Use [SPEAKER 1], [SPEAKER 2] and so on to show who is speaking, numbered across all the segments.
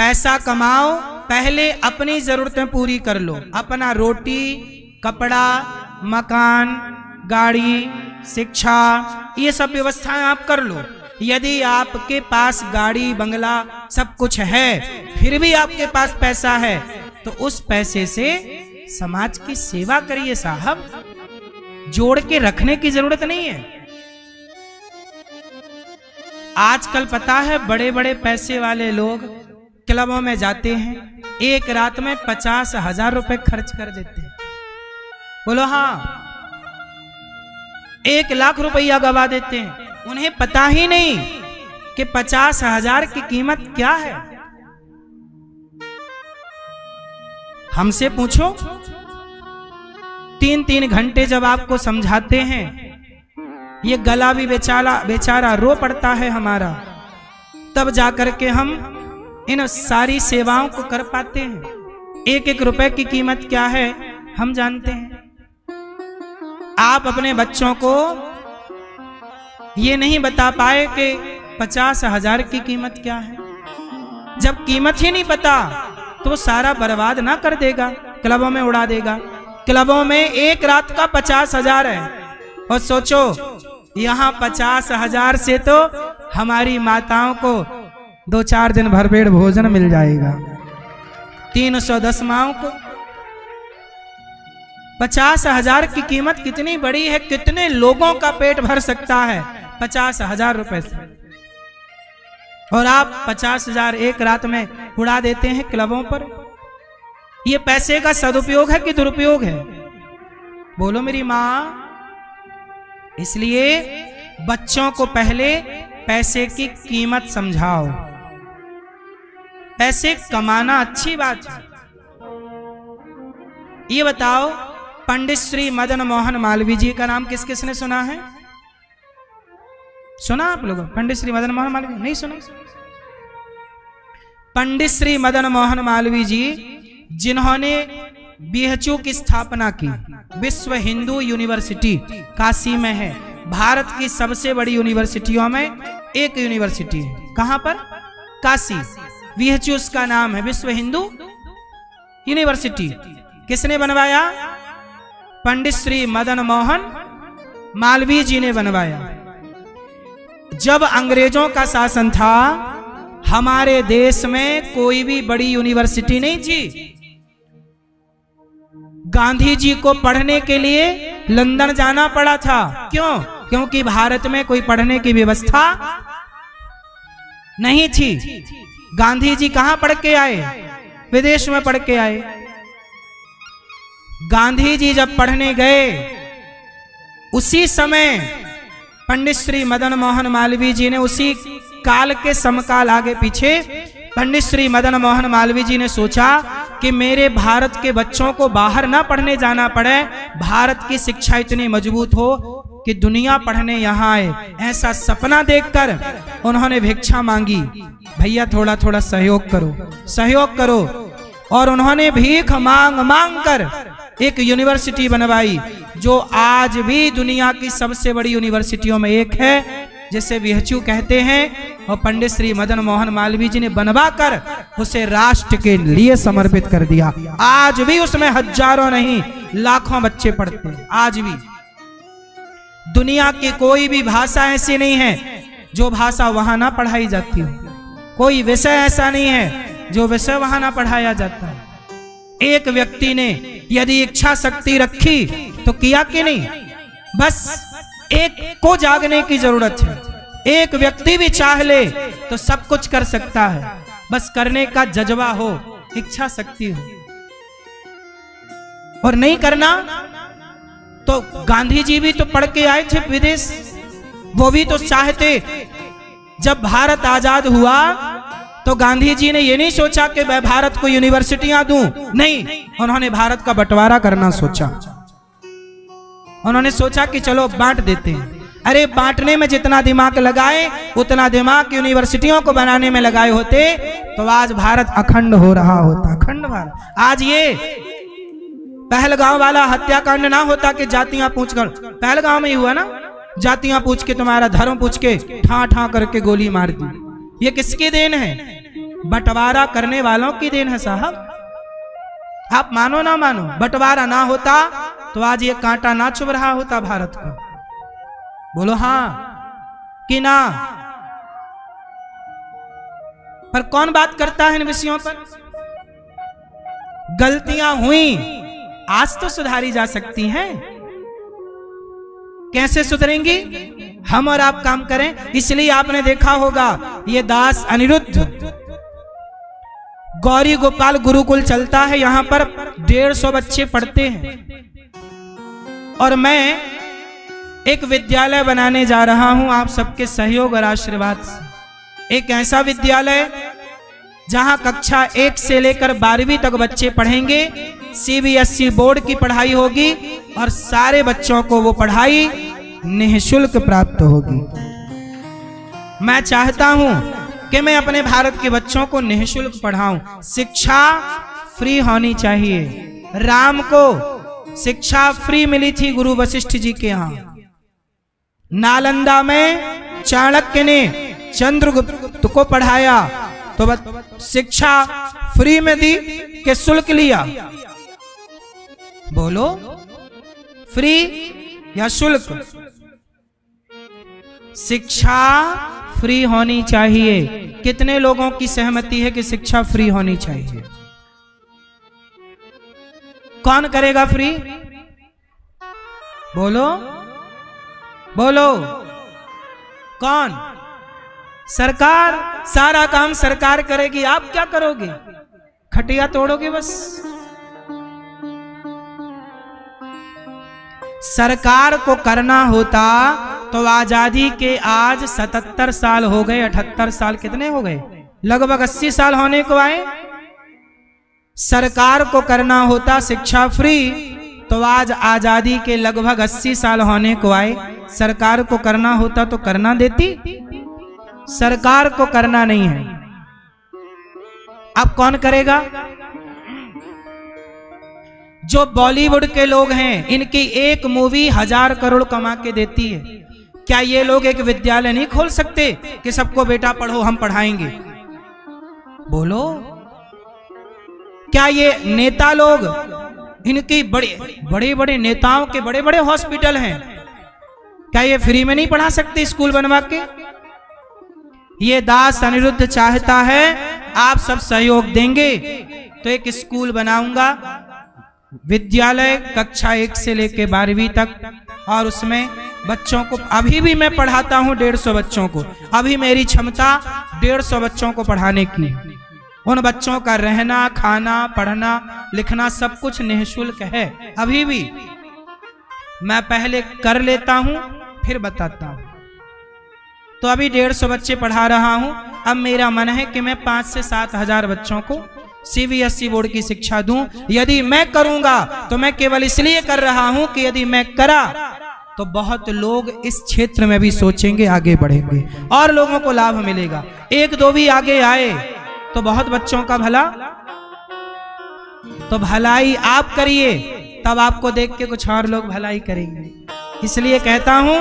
[SPEAKER 1] पैसा कमाओ, पहले अपनी जरूरतें पूरी कर लो। अपना रोटी, कपड़ा, मकान, गाड़ी, शिक्षा, ये सब व्यवस्थाएं आप कर लो। यदि आपके पास गाड़ी, बंगला सब कुछ है, फिर भी आपके पास पैसा है, तो उस पैसे से समाज की सेवा करिए साहब। जोड़ के रखने की जरूरत नहीं है। आजकल पता है बड़े बड़े पैसे वाले लोग क्लबों में जाते हैं, एक रात में 50,000 रुपए खर्च कर देते हैं। बोलो हाँ, 1 लाख रुपया गवा देते हैं। उन्हें पता ही नहीं कि 50,000 की कीमत क्या है। हमसे पूछो, 3-3 घंटे जब आपको समझाते हैं, ये गला भी बेचारा रो पड़ता है हमारा, तब जाकर के हम इन सारी सेवाओं को कर पाते हैं। 1-1 रुपए की कीमत क्या है हम जानते हैं। आप अपने बच्चों को ये नहीं बता पाए कि 50,000 की कीमत क्या है। जब कीमत ही नहीं पता तो सारा बर्बाद ना कर देगा, क्लबों में उड़ा देगा। क्लबों में एक रात का 50,000 है, और सोचो यहाँ 50,000 से तो हमारी माताओं को 2-4 दिन भरपेट भोजन मिल जाएगा। 310 माओं को 50,000 की कीमत कितनी बड़ी है, कितने लोगों का पेट भर सकता है 50,000 रुपए से। और आप 50,000 एक रात में उड़ा देते हैं क्लबों पर। ये पैसे का सदुपयोग है कि दुरुपयोग है? बोलो मेरी माँ। इसलिए बच्चों को पहले पैसे की कीमत समझाओ। पैसे कमाना अच्छी बात है। ये बताओ, पंडित श्री मदन मोहन मालवीय जी का नाम किस किसने सुना है? सुना आप लोगों? पंडित श्री मदन मोहन मालवीय नहीं सुना? पंडित श्री मदन मोहन मालवीय जी, जिन्होंने बीएचयू की स्थापना की, विश्व हिंदू यूनिवर्सिटी काशी में है, भारत की सबसे बड़ी यूनिवर्सिटियों में एक यूनिवर्सिटी है। कहां पर? काशी। बीएचयू का नाम है, विश्व हिंदू यूनिवर्सिटी। किसने बनवाया? पंडित श्री मदन मोहन मालवीय जी ने बनवाया। जब अंग्रेजों का शासन था, हमारे देश में कोई भी बड़ी यूनिवर्सिटी नहीं थी। गांधी जी को पढ़ने के लिए लंदन जाना पड़ा था। क्यों? क्योंकि भारत में कोई पढ़ने की व्यवस्था नहीं थी। गांधी जी कहां पढ़ के आए? विदेश में पढ़ के आए। गांधी जी जब पढ़ने गए, उसी समय पंडित श्री मदन मोहन मालवीय जी ने, उसी काल के समकाल आगे पीछे, पंडित श्री मदन मोहन मालवीय जी ने सोचा कि मेरे भारत के बच्चों को बाहर ना पढ़ने जाना पड़े, भारत की शिक्षा इतनी मजबूत हो कि दुनिया पढ़ने यहाँ आए। ऐसा सपना देखकर उन्होंने भिक्षा मांगी, भैया थोड़ा थोड़ा सहयोग करो, सहयोग करो। और उन्होंने भीख मांग मांग कर एक यूनिवर्सिटी बनवाई, जो आज भी दुनिया की सबसे बड़ी यूनिवर्सिटियों में एक है, जिसे बीएचयू कहते हैं। और पंडित श्री मदन मोहन मालवीय जी ने बनवा कर उसे राष्ट्र के लिए समर्पित कर दिया। आज भी उसमें हजारों नहीं लाखों बच्चे पढ़ते हैं। आज भी दुनिया की कोई भी भाषा ऐसी नहीं है जो भाषा वहां ना पढ़ाई जाती हो। कोई विषय ऐसा नहीं है जो विषय वहां ना पढ़ाया जाता है। एक व्यक्ति ने यदि इच्छा शक्ति रखी तो किया कि नहीं? बस एक को जागने की जरूरत है। एक व्यक्ति भी चाह ले तो सब कुछ कर सकता है, बस करने का जज्बा हो, इच्छा शक्ति हो। और नहीं करना तो गांधी जी भी तो पढ़ के आए थे विदेश, वो भी तो चाहते। जब भारत आजाद हुआ तो गांधी जी ने ये नहीं सोचा कि मैं भारत को यूनिवर्सिटियां दूं, नहीं, उन्होंने भारत का बंटवारा करना सोचा। उन्होंने सोचा कि चलो बांट देते हैं। अरे बांटने में जितना दिमाग लगाए उतना दिमाग यूनिवर्सिटियों को बनाने में लगाए होते तो आज भारत अखंड हो रहा होता। अखंड भारत। आज ये पहलगांव वाला हत्याकांड ना होता कि जातियां पूछकर, पहलगांव में ही हुआ ना, जातियां पूछ के, तुम्हारा धर्म पूछ के ठा ठा करके गोली मार दी। ये किसकी देन है? बंटवारा करने वालों की देन है साहब। आप मानो ना मानो, बंटवारा ना होता तो आज ये कांटा ना चुभ रहा होता भारत को। बोलो हां कि ना? पर कौन बात करता है इन विषयों पर? गलतियां हुई, आज तो सुधारी जा सकती हैं। कैसे सुधरेंगी? हम और आप काम करें। इसलिए आपने देखा होगा ये दास अनिरुद्ध गौरी गोपाल गुरुकुल चलता है, यहां पर 150 बच्चे पढ़ते हैं। और मैं एक विद्यालय बनाने जा रहा हूं आप सबके सहयोग और आशीर्वाद से। एक ऐसा विद्यालय जहां कक्षा 1 से लेकर 12वीं तक बच्चे पढ़ेंगे। सीबीएसई बोर्ड की पढ़ाई होगी और सारे बच्चों को वो पढ़ाई निःशुल्क प्राप्त होगी। मैं चाहता हूं कि मैं अपने भारत के बच्चों को निःशुल्क पढ़ाऊं। शिक्षा फ्री होनी चाहिए। राम को शिक्षा फ्री मिली थी गुरु वशिष्ठ जी के यहां। नालंदा में चाणक्य ने चंद्रगुप्त को पढ़ाया तो शिक्षा फ्री में दी कि शुल्क लिया? बोलो, फ्री या शुल्क? शिक्षा फ्री होनी चाहिए। कितने लोगों की सहमति है कि शिक्षा फ्री होनी चाहिए? कौन करेगा फ्री? बोलो बोलो, कौन? सरकार। सारा काम सरकार करेगी, आप क्या करोगे? खटिया तोड़ोगे बस। सरकार को करना होता तो आजादी के आज 77 साल हो गए, 78 साल कितने हो गए? लगभग 80 साल होने को आए। सरकार को करना होता शिक्षा फ्री तो आज आजादी के लगभग 80 साल होने को आए। सरकार को करना होता तो करना देती? सरकार को करना नहीं है। अब कौन करेगा? जो बॉलीवुड के लोग हैं, इनकी एक मूवी 1000 करोड़ कमा के देती है। क्या ये लोग एक विद्यालय नहीं खोल सकते कि सबको बेटा पढ़ो, हम पढ़ाएंगे? बोलो, क्या ये नेता लोग, इनकी बड़े बड़े नेताओं के बड़े बड़े हॉस्पिटल हैं, क्या ये फ्री में नहीं पढ़ा सकते स्कूल बनवा के? ये दास अनिरुद्ध चाहता है आप सब सहयोग देंगे तो एक स्कूल बनाऊंगा, विद्यालय कक्षा 1 से लेकर 12वीं तक। और उसमें बच्चों को अभी भी मैं पढ़ाता हूं 150 बच्चों को। अभी मेरी क्षमता 150 बच्चों को पढ़ाने की। उन बच्चों का रहना, खाना, पढ़ना, लिखना सब कुछ निःशुल्क है। अभी भी मैं पहले कर लेता हूं फिर बताता हूं। तो अभी 150 बच्चे पढ़ा रहा हूं। अब मेरा मन है कि मैं 5 से 7 हजार बच्चों को सीबीएसई बोर्ड की शिक्षा दूं। यदि मैं करूंगा तो मैं केवल इसलिए कर रहा हूं कि यदि मैं करा तो बहुत लोग इस क्षेत्र में भी सोचेंगे, आगे बढ़ेंगे और लोगों को लाभ मिलेगा। 1-2 भी आगे आए तो बहुत बच्चों का भला। तो भलाई आप करिए, तब आपको देख के कुछ और लोग भलाई करेंगे। इसलिए कहता हूं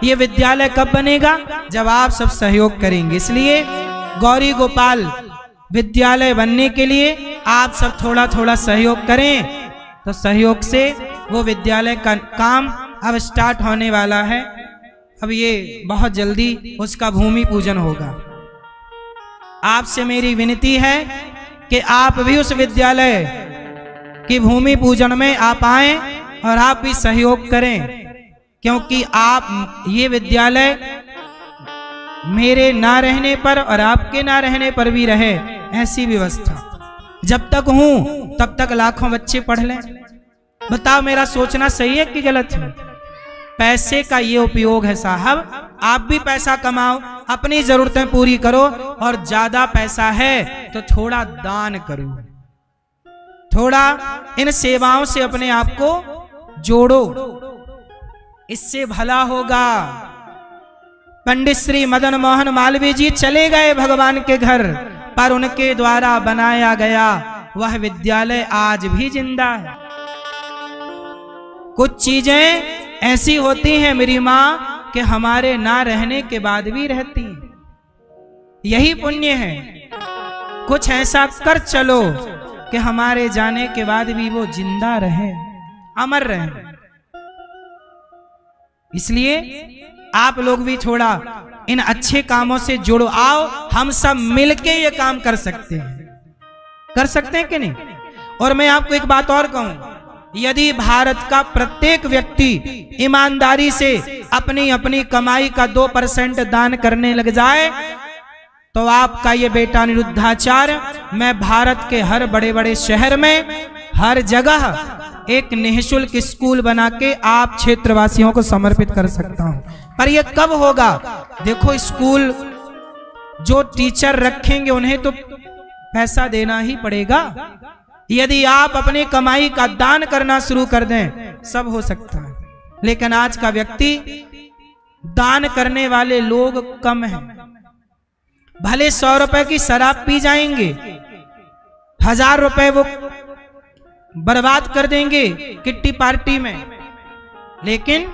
[SPEAKER 1] ये विद्यालय कब बनेगा? जब आप सब सहयोग करेंगे। इसलिए गौरी गोपाल विद्यालय बनने के लिए आप सब थोड़ा थोड़ा सहयोग करें, तो सहयोग से वो विद्यालय का काम अब स्टार्ट होने वाला है। अब ये बहुत जल्दी उसका भूमि पूजन होगा। आपसे मेरी विनती है कि आप भी उस विद्यालय की भूमि पूजन में आप आएं और आप भी सहयोग करें, क्योंकि आप ये विद्यालय मेरे ना रहने पर और आपके ना रहने पर भी रहे, ऐसी व्यवस्था। जब तक हूं तब तक लाखों बच्चे पढ़ लें। बताओ मेरा सोचना सही है कि गलत है? पैसे का ये उपयोग है साहब। आप भी पैसा कमाओ, अपनी जरूरतें पूरी करो, और ज्यादा पैसा है तो थोड़ा दान करो, थोड़ा इन सेवाओं से अपने आप को जोड़ो, इससे भला होगा। पंडित श्री मदन मोहन मालवीय जी चले गए भगवान के घर, पर उनके द्वारा बनाया गया वह विद्यालय आज भी जिंदा है। कुछ चीजें ऐसी होती हैं मेरी माँ कि हमारे ना रहने के बाद भी रहती हैं। यही पुण्य है। कुछ ऐसा कर चलो कि हमारे जाने के बाद भी वो जिंदा रहे, अमर रहे। इसलिए आप लोग भी थोड़ा इन अच्छे कामों से जुड़ो। आओ हम सब मिलके ये काम कर सकते हैं, कर सकते हैं कि नहीं। और मैं आपको एक बात और कहूं, यदि भारत का प्रत्येक व्यक्ति ईमानदारी से अपनी अपनी कमाई का 2% दान करने लग जाए, तो आपका ये बेटा अनिरुद्धाचार्य, मैं भारत के हर बड़े बड़े शहर में हर जगह एक निःशुल्क स्कूल बना के आप क्षेत्रवासियों को समर्पित कर सकता हूं। पर यह कब होगा? देखो, स्कूल जो टीचर रखेंगे उन्हें तो पैसा देना ही पड़ेगा। यदि आप अपनी कमाई का दान करना शुरू कर दें, सब हो सकता है। लेकिन आज का व्यक्ति, दान करने वाले लोग कम हैं। भले 100 रुपए की शराब पी जाएंगे, 1000 रुपए वो बर्बाद कर देंगे किट्टी पार्टी में, लेकिन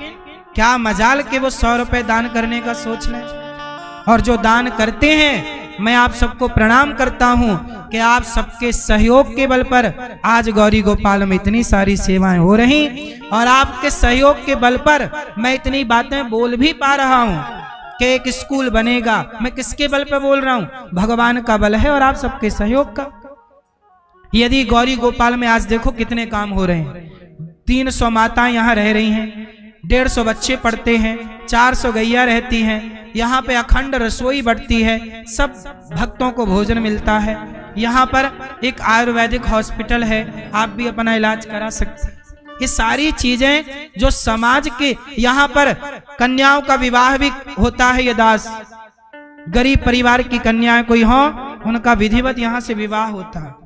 [SPEAKER 1] क्या मजाल के वो 100 रुपए दान करने का सोच लें। और जो दान करते हैं, मैं आप सबको प्रणाम करता हूं कि आप सबके सहयोग के बल पर आज गौरी गोपाल में इतनी सारी सेवाएं हो रही, और आपके सहयोग के बल पर मैं इतनी बातें बोल भी पा रहा हूं कि एक स्कूल बनेगा। मैं किसके बल पर बोल रहा हूं? भगवान का बल है और आप सबके सहयोग का। यदि गौरी गोपाल में आज देखो कितने काम हो रहे हैं। 300 माताएं यहाँ रह रही हैं, 150 बच्चे पढ़ते हैं, 400 गैया रहती हैं, यहाँ पे अखंड रसोई बढ़ती है, सब भक्तों को भोजन मिलता है। यहाँ पर एक आयुर्वेदिक हॉस्पिटल है, आप भी अपना इलाज करा सकते हैं। ये सारी चीजें जो समाज के, यहाँ पर कन्याओं का विवाह भी होता है। ये दास गरीब परिवार की कन्याएं कोई हो, उनका विधिवत यहाँ से विवाह होता है।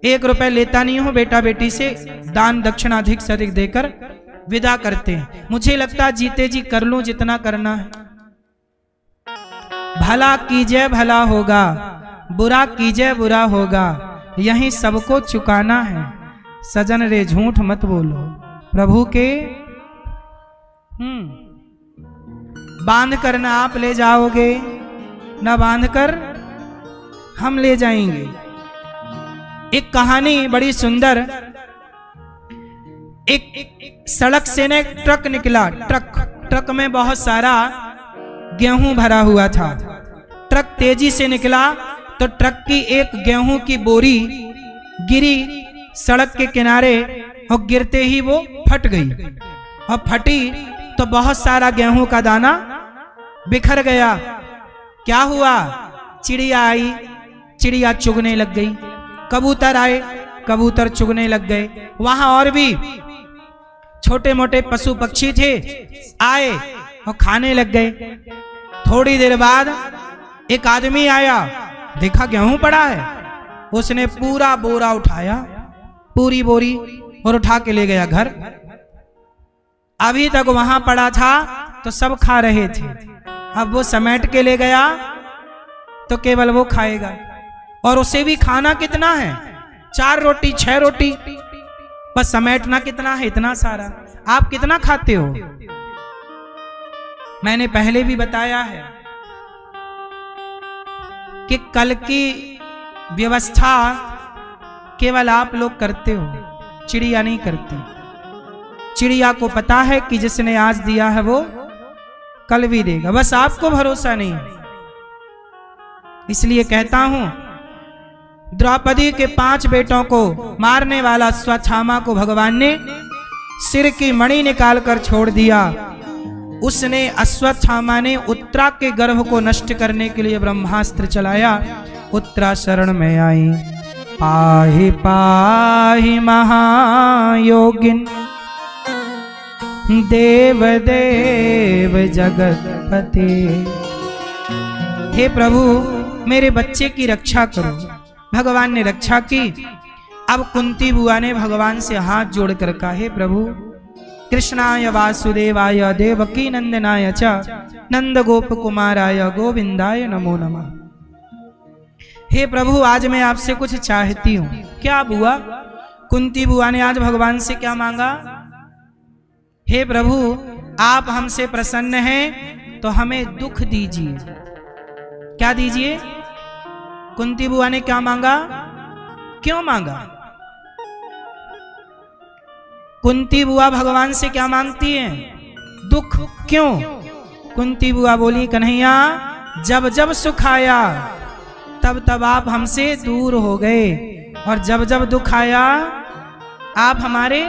[SPEAKER 1] 1 रुपए लेता नहीं हो बेटा बेटी से, दान दक्षिणा अधिक से अधिक देकर विदा करते हैं। मुझे लगता है जीते जी कर लूं जितना करना है। भला कीजिए भला होगा, बुरा कीजिए बुरा होगा, यही सबको चुकाना है। सजन रे झूठ मत बोलो, प्रभु के बांध कर ना आप ले जाओगे, ना बांध कर हम ले जाएंगे। एक कहानी बड़ी सुंदर। एक सड़क से ने ट्रक निकला। ट्रक में बहुत सारा गेहूं भरा हुआ था। ट्रक तेजी से निकला तो ट्रक की एक गेहूं की बोरी गिरी सड़क के किनारे, और गिरते ही वो फट गई। और फटी तो बहुत सारा गेहूं का दाना बिखर गया। क्या हुआ? चिड़िया आई, चिड़िया चुगने लग गई। कबूतर आए, कबूतर चुगने लग गए। वहां और भी छोटे मोटे पशु पक्षी थे, आए और खाने लग गए। थोड़ी देर बाद एक आदमी आया, देखा गेहूं पड़ा है, उसने पूरा बोरा उठाया, पूरी बोरी, और उठा के ले गया घर। अभी तक वहां पड़ा था तो सब खा रहे थे, अब वो समेट के ले गया तो केवल वो खाएगा। और उसे भी खाना कितना है? 4 रोटी 6 रोटी, बस समेटना कितना है? इतना सारा। आप कितना खाते हो? मैंने पहले भी बताया है कि कल की व्यवस्था केवल आप लोग करते हो, चिड़िया नहीं करती। चिड़िया को पता है कि जिसने आज दिया है वो कल भी देगा, बस आपको भरोसा नहीं है। इसलिए कहता हूं, द्रौपदी के 5 बेटों को मारने वाला अश्वत्थामा को भगवान ने सिर की मणि निकाल कर छोड़ दिया। उसने, अश्वत्थामा ने उत्तरा के गर्भ को नष्ट करने के लिए ब्रह्मास्त्र चलाया। उत्तरा शरण में आई। पाहि पाहि महायोगिन, देव देव जगतपते। हे प्रभु, मेरे बच्चे की रक्षा करो। भगवान ने रक्षा की। अब कुंती बुआ ने भगवान से हाथ जोड़कर कहा, हे प्रभु, कृष्णाय वासुदेवाय देवकी नंदनाय च नंद गोप कुमाराय गोविंदाय नमो नमः। हे प्रभु, आज मैं आपसे कुछ चाहती हूँ। क्या बुआ? कुंती बुआ ने आज भगवान से क्या मांगा? हे प्रभु, आप हमसे प्रसन्न हैं तो हमें दुख दीजिए। क्या दीजिए? कुंती बुआ ने क्या मांगा? क्यों मांगा? कुंती बुआ भगवान से क्या मांगती हैं? दुख। क्यों? कुंती बुआ बोली, कन्हैया जब जब सुख आया तब तब आप हमसे दूर हो गए, और जब जब दुख आया आप हमारे।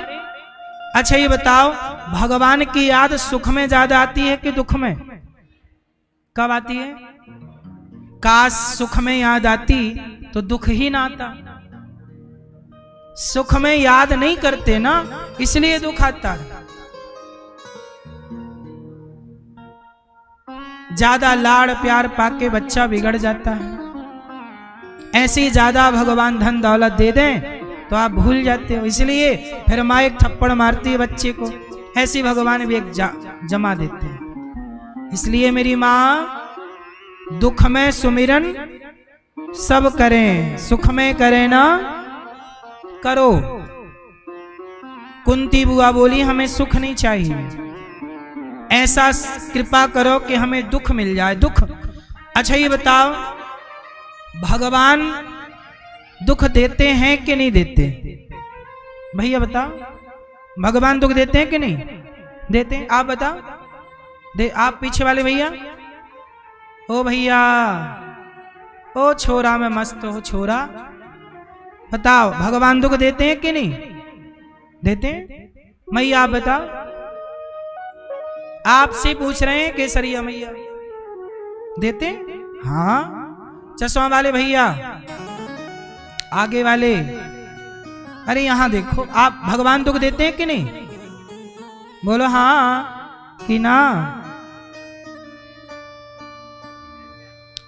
[SPEAKER 1] अच्छा ये बताओ, भगवान की याद सुख में ज्यादा आती है कि दुख में? कब आती है? काश सुख में याद आती तो दुख ही ना आता। सुख में याद नहीं करते ना, इसलिए दुख आता है। ज्यादा लाड़ प्यार पाके बच्चा बिगड़ जाता है। ऐसी ज्यादा भगवान धन दौलत दे दें तो आप भूल जाते हो, इसलिए फिर माँ एक थप्पड़ मारती है बच्चे को, ऐसी भगवान भी एक जमा देते हैं। इसलिए मेरी माँ दुख में सुमिरन सब करें, सुख में करें ना करो। कुंती बुआ बोली, हमें सुख नहीं चाहिए, ऐसा कृपा करो कि हमें दुख मिल जाए। दुख। अच्छा ये बताओ, भगवान दुख देते हैं कि नहीं देते? भैया बताओ, भगवान दुख देते हैं कि नहीं देते? आप बताओ। आप पीछे वाले भैया, ओ भैया, ओ छोरा में मस्त हो छोरा, बताओ भगवान दुख देते हैं कि नहीं देते? मैया आप बताओ। आपसे पूछ रहे हैं केसरिया मैया, देते? हाँ। चश्मा वाले भैया, आगे वाले, अरे यहां देखो, आप भगवान दुख देते हैं कि नहीं? बोलो हाँ कि ना।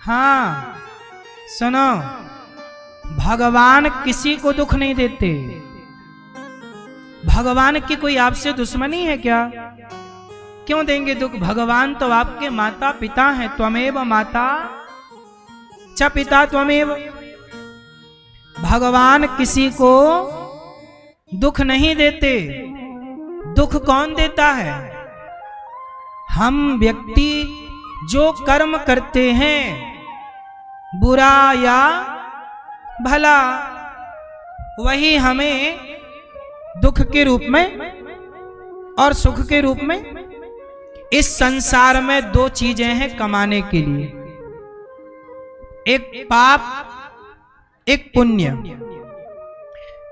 [SPEAKER 1] हाँ सुनो, भगवान किसी को दुख नहीं देते। भगवान की कोई आपसे दुश्मनी है क्या? क्यों देंगे दुख? भगवान तो आपके माता पिता हैं। त्वमेव माता च पिता त्वमेव। भगवान किसी को दुख नहीं देते। दुख कौन देता है? हम व्यक्ति जो कर्म करते हैं, बुरा या भला, वही हमें दुख के रूप में और सुख के रूप में। इस संसार में दो चीजें हैं कमाने के लिए, एक पाप, एक पुण्य।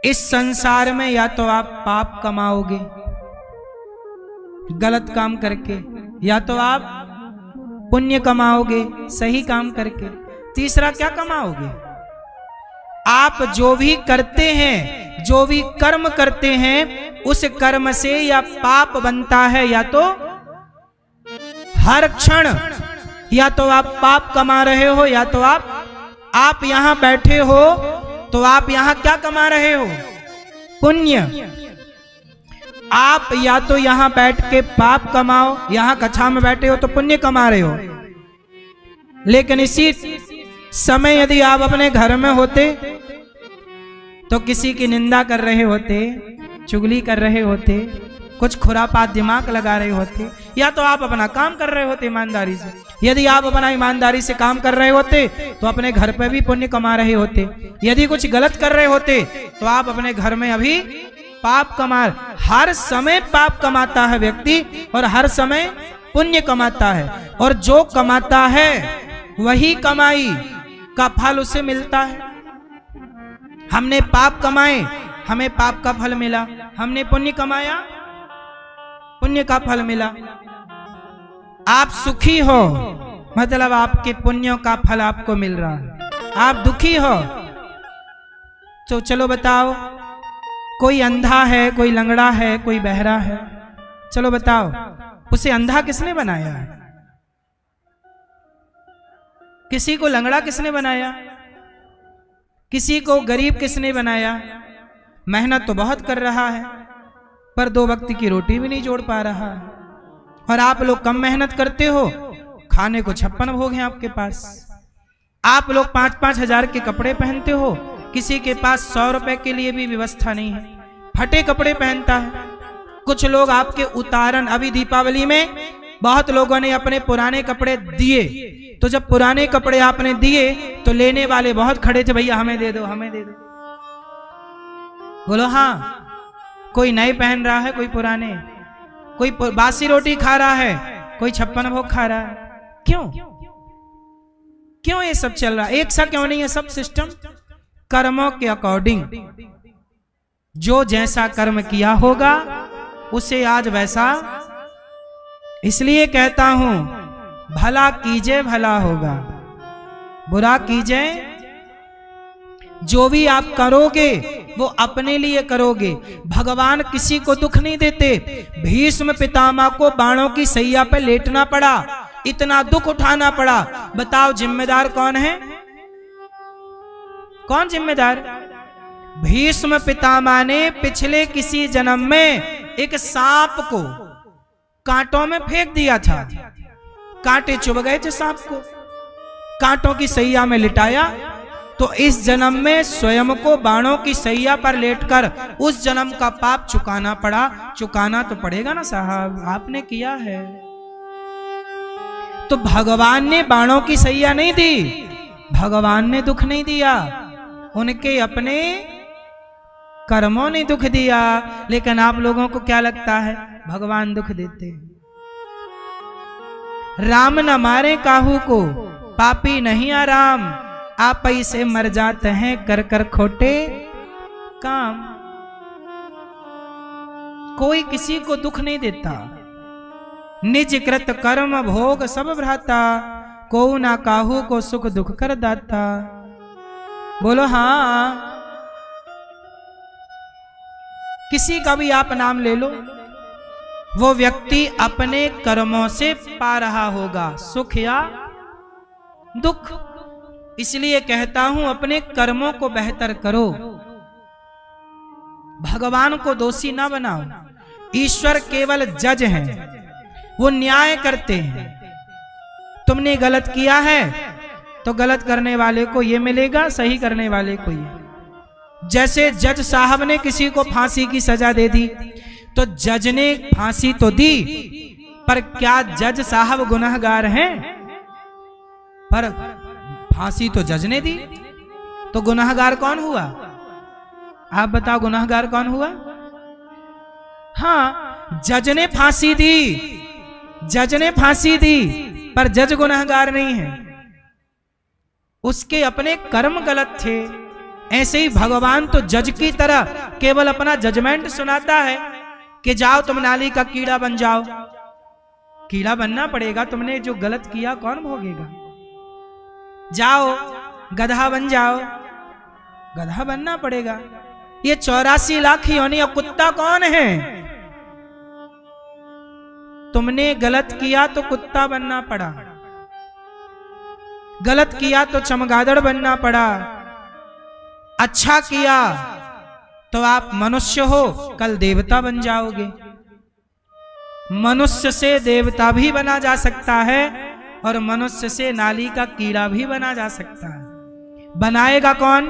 [SPEAKER 1] इस संसार में या तो आप पाप कमाओगे गलत काम करके, या तो आप पुण्य कमाओगे सही काम करके। तीसरा क्या कमाओगे? आप जो भी करते हैं, जो भी कर्म करते हैं, उस कर्म से या पाप बनता है या तो हर क्षण या तो आप पाप कमा रहे हो, या तो आप यहां बैठे हो तो आप यहां क्या कमा रहे हो? पुण्य। आप या तो यहां बैठ के पाप कमाओ, यहां कक्षा में बैठे हो तो पुण्य कमा रहे हो। लेकिन इसी समय यदि आप अपने घर में होते तो किसी की निंदा कर रहे होते, चुगली कर रहे होते, कुछ खुरापात दिमाग लगा रहे होते, या तो आप अपना काम कर रहे होते ईमानदारी से। यदि आप अपना ईमानदारी से काम कर रहे होते तो अपने घर पे भी पुण्य कमा रहे होते। यदि कुछ गलत कर रहे होते तो आप अपने घर में अभी पाप कमा। हर समय पाप कमाता है व्यक्ति और हर समय पुण्य कमाता है, और जो कमाता है वही कमाई का फल उसे मिलता है। हमने पाप कमाए, हमें पाप का फल मिला। हमने पुण्य कमाया, पुण्य का फल मिला। आप सुखी हो मतलब आपके पुण्यों का फल आपको मिल रहा है। आप दुखी हो तो चलो बताओ, कोई अंधा है, कोई लंगड़ा है, कोई बहरा है, चलो बताओ उसे अंधा किसने बनाया है? किसी को लंगड़ा किसने बनाया? किसी को गरीब किसने बनाया? मेहनत तो बहुत कर रहा है पर दो वक्त की रोटी भी नहीं जोड़ पा रहा है। और आप लोग कम मेहनत करते हो, खाने को 56 भोग हैं आपके पास। आप लोग 5-5 हजार के कपड़े पहनते हो, किसी के पास 100 रुपए के लिए भी व्यवस्था नहीं है, फटे कपड़े पहनता है। कुछ लोग आपके उतारन, अभी दीपावली में बहुत लोगों ने अपने पुराने कपड़े दिए, तो जब पुराने कपड़े आपने दिए तो लेने वाले बहुत खड़े थे, भैया हमें दे दो, हमें दे दो। बोलो हाँ, कोई नए पहन रहा है, कोई पुराने, कोई बासी रोटी खा रहा है, कोई 56 भोग खा रहा है। क्यों क्यों ये सब चल रहा है? एक सा क्यों नहीं है सब सिस्टम? कर्मों के अकॉर्डिंग, जो जैसा कर्म किया होगा उसे आज वैसा। इसलिए कहता हूं, भला कीजिए भला होगा, बुरा कीजिए, जो भी आप करोगे वो अपने लिए करोगे। भगवान किसी को दुख नहीं देते। भीष्म पितामह को बाणों की सैया पर लेटना पड़ा, इतना दुख उठाना पड़ा। बताओ जिम्मेदार कौन है? कौन जिम्मेदार? भीष्म पितामह ने पिछले किसी जन्म में एक सांप को कांटों में फेंक दिया था, कांटे चुभ गए थे सांप को, कांटों की सैया में लिटाया। तो इस जन्म में स्वयं को बाणों की सैया पर लेटकर उस जन्म का पाप चुकाना पड़ा। चुकाना तो पड़ेगा ना साहब, आपने किया है। तो भगवान ने बाणों की सैया नहीं दी, भगवान ने दुख नहीं दिया, उनके अपने कर्मों ने दुख दिया। लेकिन आप लोगों को क्या लगता है भगवान दुख देते हैं? राम न मारे काहू को, पापी नहीं आराम, आप ही से मर जाते हैं कर कर खोटे काम। कोई किसी को दुख नहीं देता। निज कृत कर्म भोग सब भ्राता, को ना काहू को सुख दुख कर दाता। बोलो हाँ। किसी का भी आप नाम ले लो, वो व्यक्ति अपने कर्मों से पा रहा होगा सुख या दुख। इसलिए कहता हूं, अपने कर्मों को बेहतर करो, भगवान को दोषी ना बनाओ। ईश्वर केवल जज हैं, वो न्याय करते हैं। तुमने गलत किया है तो गलत करने वाले को ये मिलेगा, सही करने वाले को ये। जैसे जज साहब ने किसी को फांसी की सजा दे दी, तो जज ने फांसी तो दी, पर क्या जज साहब गुनहगार हैं? पर फांसी तो जज ने दी, तो गुनहगार कौन हुआ? आप बताओ, गुनहगार कौन हुआ? हाँ, जज ने फांसी दी, जज ने फांसी दी, पर जज गुनहगार नहीं है, उसके अपने कर्म गलत थे। ऐसे ही भगवान तो जज की तरह केवल अपना जजमेंट सुनाता है कि जाओ तुम नाली का कीड़ा बन जाओ। कीड़ा बनना पड़ेगा, तुमने जो गलत किया कौन भोगेगा? जाओ गधा बन जाओ, गधा बनना पड़ेगा। ये 84 लाख योनि, और कुत्ता कौन है? तुमने गलत किया तो कुत्ता बनना पड़ा, गलत किया तो चमगादड़ बनना पड़ा। अच्छा किया तो आप मनुष्य हो, कल देवता बन जाओगे। मनुष्य से देवता भी बना जा सकता है, और मनुष्य से नाली का कीड़ा भी बना जा सकता है। बनाएगा कौन?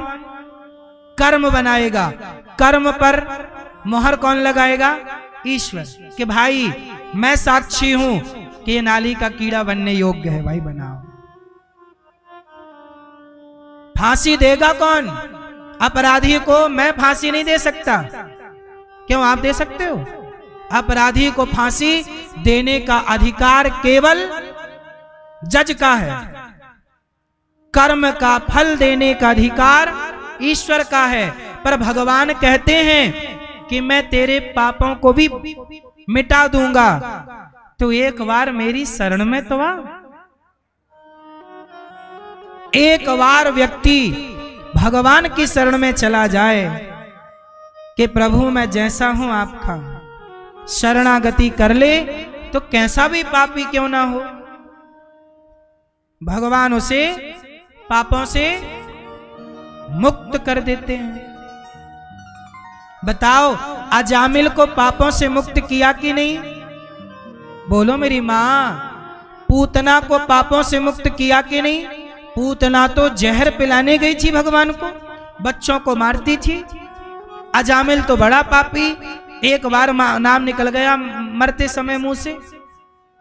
[SPEAKER 1] कर्म बनाएगा। कर्म पर मोहर कौन लगाएगा? ईश्वर। कि भाई मैं साक्षी हूं कि ये नाली का कीड़ा बनने योग्य है, भाई बनाओ। फांसी देगा कौन? अपराधी को मैं फांसी नहीं दे सकता। क्यों, आप दे सकते हो? अपराधी को फांसी देने का अधिकार केवल जज का है। कर्म का फल देने का अधिकार ईश्वर का है। पर भगवान कहते हैं कि मैं तेरे पापों को भी मिटा दूंगा, तो एक बार मेरी शरण में तो आ। एक बार व्यक्ति भगवान की शरण में चला जाए कि प्रभु मैं जैसा हूं आपका, शरणागति कर ले, तो कैसा भी पापी क्यों ना हो, भगवान उसे पापों से मुक्त कर देते हैं। बताओ, अजामिल को पापों से मुक्त किया कि नहीं? बोलो मेरी मां। पूतना को पापों से मुक्त किया कि नहीं? पूतना तो जहर पिलाने गई थी भगवान को, बच्चों को मारती थी। अजामिल तो बड़ा पापी, एक बार नाम निकल गया मरते समय मुंह से।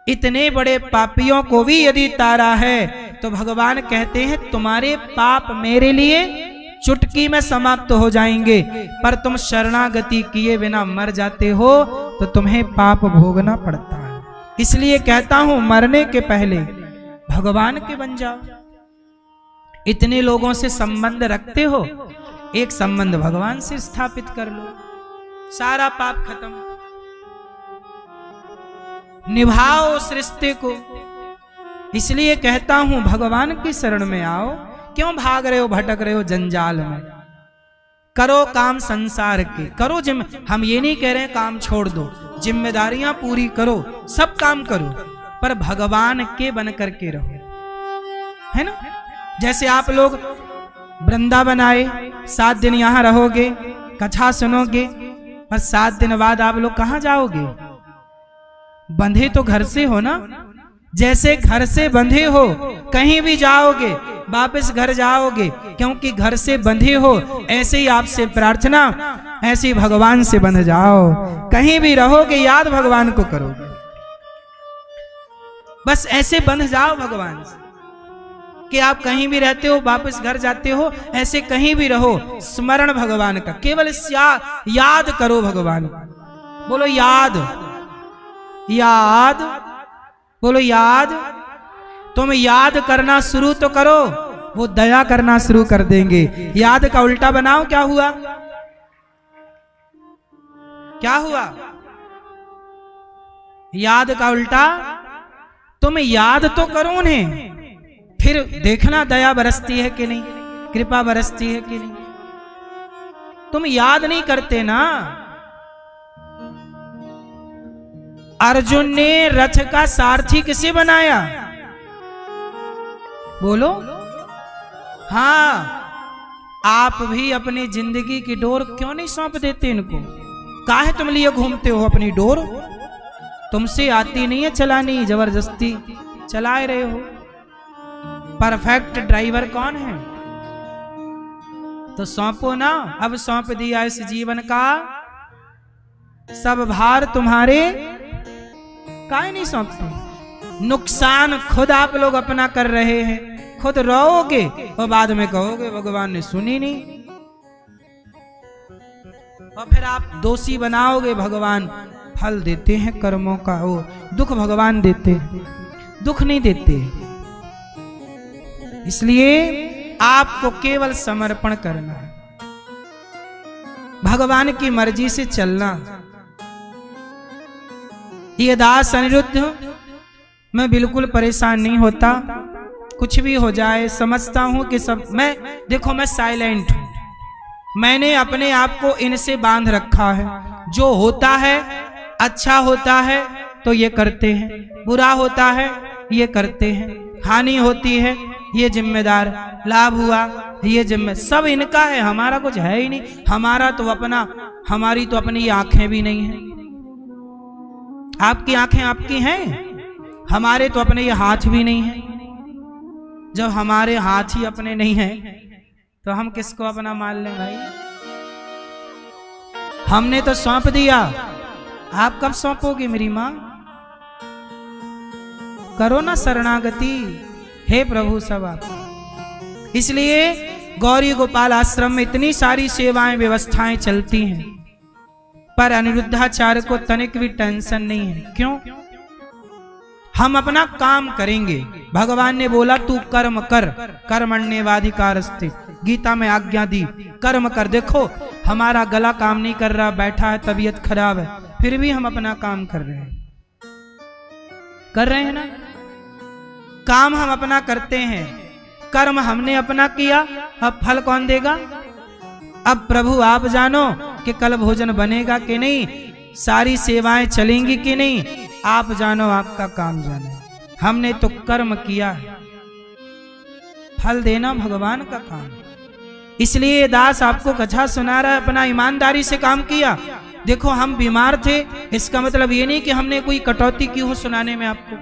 [SPEAKER 1] इतने बड़े पापियों को भी यदि तारा है तो भगवान कहते हैं तुम्हारे पाप मेरे लिए चुटकी में समाप्त हो जाएंगे, पर तुम शरणागति किए बिना मर जाते हो तो तुम्हें पाप भोगना पड़ता है। इसलिए कहता हूं मरने के पहले भगवान के बन जाओ। इतने लोगों से संबंध रखते हो, एक संबंध भगवान से स्थापित कर लो, सारा पाप खत्म। निभाओ उस रिश्ते को। इसलिए कहता हूं भगवान की शरण में आओ। क्यों भाग रहे हो, भटक रहे हो जंजाल में? करो काम संसार के, करो हम ये नहीं कह रहे काम छोड़ दो, जिम्मेदारियां पूरी करो, सब काम करो, पर भगवान के बन करके रहो, है ना। जैसे आप लोग वृंदावन आए, 7 दिन यहां रहोगे, कथा सुनोगे, पर 7 दिन बाद आप लोग कहां जाओगे? बंधे तो घर से हो ना। जैसे घर से बंधे हो कहीं भी जाओगे वापस घर जाओगे, क्योंकि घर से बंधे हो। ऐसे ही आपसे प्रार्थना, ऐसे ही भगवान से बंध जाओ। कहीं भी रहोगे याद भगवान को करोगे, बस ऐसे बंध जाओ भगवान से कि आप कहीं भी रहते हो वापस घर जाते हो, ऐसे कहीं भी रहो, स्मरण भगवान का, केवल याद करो भगवान। बोलो याद, याद, बोलो याद। तुम याद करना शुरू तो करो, वो दया करना शुरू कर देंगे। याद का उल्टा बनाओ, क्या हुआ? क्या हुआ? याद का उल्टा। तुम याद तो करो उन्हें, फिर देखना दया बरसती है कि नहीं, कृपा बरसती है कि नहीं। तुम याद नहीं करते ना। अर्जुन ने रथ का सारथी किसे बनाया? बोलो। हाँ, आप भी अपनी जिंदगी की डोर क्यों नहीं सौंप देते इनको? काहे तुम लिए घूमते हो अपनी डोर? तुमसे आती नहीं है चलानी, जबरदस्ती चलाए रहे हो। परफेक्ट ड्राइवर कौन है? तो सौंपो ना। अब सौंप दिया इस जीवन का सब भार तुम्हारे, काहे नहीं सौंपते? नुकसान खुद आप लोग अपना कर रहे हैं, खुद रोओगे और बाद में कहोगे भगवान ने सुनी नहीं, और फिर आप दोषी बनाओगे। भगवान फल देते हैं कर्मों का, वो दुख भगवान देते हैं, दुख नहीं देते। इसलिए आपको केवल समर्पण करना है, भगवान की मर्जी से चलना। ये दास अनिरुद्ध, मैं बिल्कुल परेशान नहीं होता, कुछ भी हो जाए समझता हूं कि सब देखो मैं साइलेंट हूं। मैंने अपने आप को इनसे बांध रखा है। जो होता है अच्छा होता है तो ये करते हैं, बुरा होता है ये करते हैं, हानि होती है ये जिम्मेदार, लाभ हुआ ये जिम्मेदार, सब इनका है, हमारा कुछ है ही नहीं। हमारा तो अपना, हमारी तो अपनी आंखें भी नहीं है। आपकी आंखें आपकी हैं, हमारे तो अपने ये हाथ भी नहीं है। जब हमारे हाथ ही अपने नहीं हैं तो हम किसको अपना मान लें भाई? हमने तो सौंप दिया, आप कब सौंपोगे मेरी मां? करो ना शरणागति, हे प्रभु सब आप। इसलिए गौरी गोपाल आश्रम में इतनी सारी सेवाएं व्यवस्थाएं चलती हैं, पर अनिरुद्धाचार्य को तनिक भी टेंशन नहीं है। क्यों? हम अपना काम करेंगे। भगवान ने बोला तू कर्म कर, कर्मण्येवाधिकारस्ते, गीता में आज्ञा दी, कर्म कर। देखो हमारा गला काम नहीं कर रहा, बैठा है, तबीयत खराब है, फिर भी हम अपना काम कर रहे हैं, कर रहे हैं ना। काम हम अपना करते हैं, कर्म हमने अपना किया, अब फल कौन देगा? अब प्रभु आप जानो कि कल भोजन बनेगा कि नहीं, सारी सेवाएं चलेंगी कि नहीं, आप जानो, आपका काम जाने। हमने तो कर्म किया है, फल देना भगवान का काम। इसलिए दास आपको कथा सुना रहा है, अपना ईमानदारी से काम किया। देखो हम बीमार थे, इसका मतलब ये नहीं कि हमने कोई कटौती की हो सुनाने में। आपको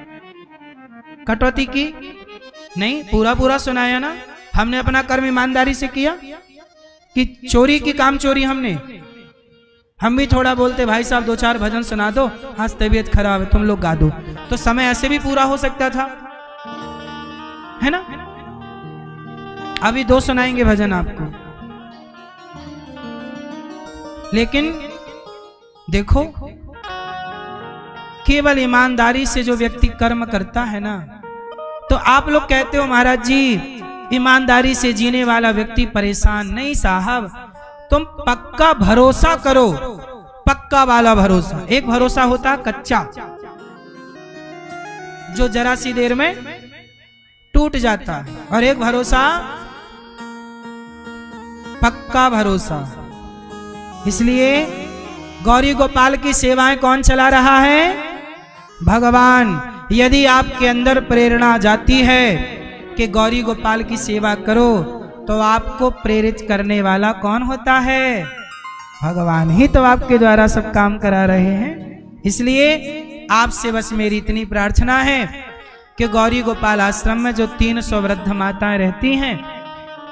[SPEAKER 1] कटौती की नहीं, पूरा पूरा सुनाया ना। हमने अपना कर्म ईमानदारी से किया कि चोरी की काम चोरी हमने? हम भी थोड़ा बोलते भाई साहब 2-4 भजन सुना दो, आज तबीयत खराब है तुम लोग गा दो, तो समय ऐसे भी पूरा हो सकता था, है ना। अभी 2 सुनाएंगे भजन आपको, लेकिन देखो केवल ईमानदारी से जो व्यक्ति कर्म करता है ना, तो आप लोग कहते हो महाराज जी ईमानदारी से जीने वाला व्यक्ति परेशान नहीं। साहब तुम पक्का भरोसा करो, पक्का वाला भरोसा। एक भरोसा होता कच्चा, जो जरा सी देर में टूट जाता है, और एक भरोसा पक्का भरोसा। इसलिए गौरी गोपाल की सेवाएं कौन चला रहा है? भगवान। यदि आपके अंदर प्रेरणा जाती है कि गौरी गोपाल की सेवा करो, तो आपको प्रेरित करने वाला कौन होता है? भगवान ही तो आपके द्वारा सब काम करा रहे हैं। इसलिए आपसे बस मेरी इतनी प्रार्थना है कि गौरी गोपाल आश्रम में जो 300 वृद्ध माताएं रहती हैं,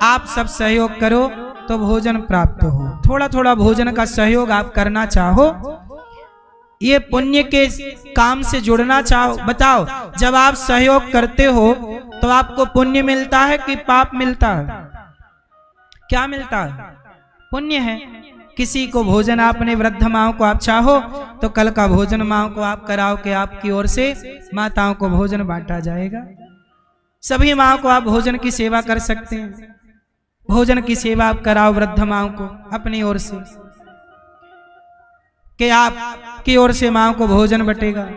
[SPEAKER 1] आप सब सहयोग करो तो भोजन प्राप्त हो। थोड़ा थोड़ा भोजन का सहयोग आप करना चाहो, ये पुण्य के काम से जुड़ना चाहो। बताओ, जब आप सहयोग करते हो तो आपको पुण्य मिलता है कि पाप मिलता है? क्या मिलता है? पुण्य है। किसी को भोजन आपने वृद्ध माओ को आप चाहो तो कल का भोजन माओ को आप कराओ कि आपकी ओर से माताओं को भोजन बांटा जाएगा। सभी माओ को आप भोजन की सेवा कर सकते हैं। भोजन की सेवा आप कराओ वृद्ध माओ को अपनी ओर से, कि आपकी ओर से माओ को भोजन बटेगा।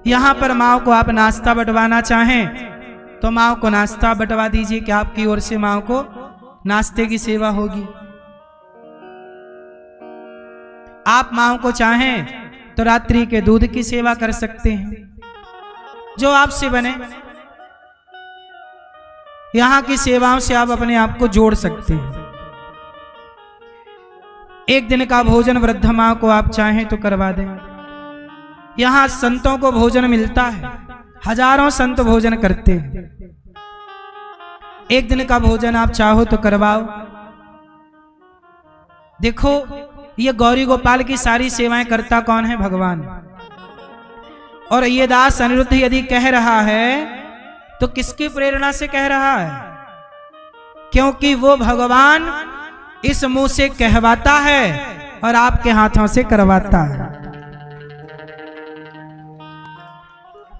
[SPEAKER 1] यहां पर माओ को आप नाश्ता बंटवाना चाहें तो माओ को नाश्ता बंटवा दीजिए कि आपकी ओर से माओ को नाश्ते की सेवा होगी। आप माओ को चाहें तो रात्रि के दूध की सेवा कर सकते हैं, जो आपसे बने। यहां की सेवाओं से आप अपने आप को जोड़ सकते हैं। एक दिन का भोजन वृद्ध मां को आप चाहें तो करवा दें। यहां संतों को भोजन मिलता है, हजारों संत भोजन करते हैं। एक दिन का भोजन आप चाहो तो करवाओ। देखो, ये गौरी गोपाल की सारी सेवाएं करता कौन है? भगवान। और ये दास अनिरुद्ध यदि कह रहा है तो किसकी प्रेरणा से कह रहा है? क्योंकि वो भगवान इस मुंह से कहवाता है और आपके हाथों से करवाता है।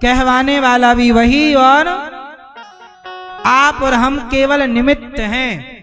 [SPEAKER 1] कहवाने वाला भी वही, और आप और हम केवल निमित्त हैं।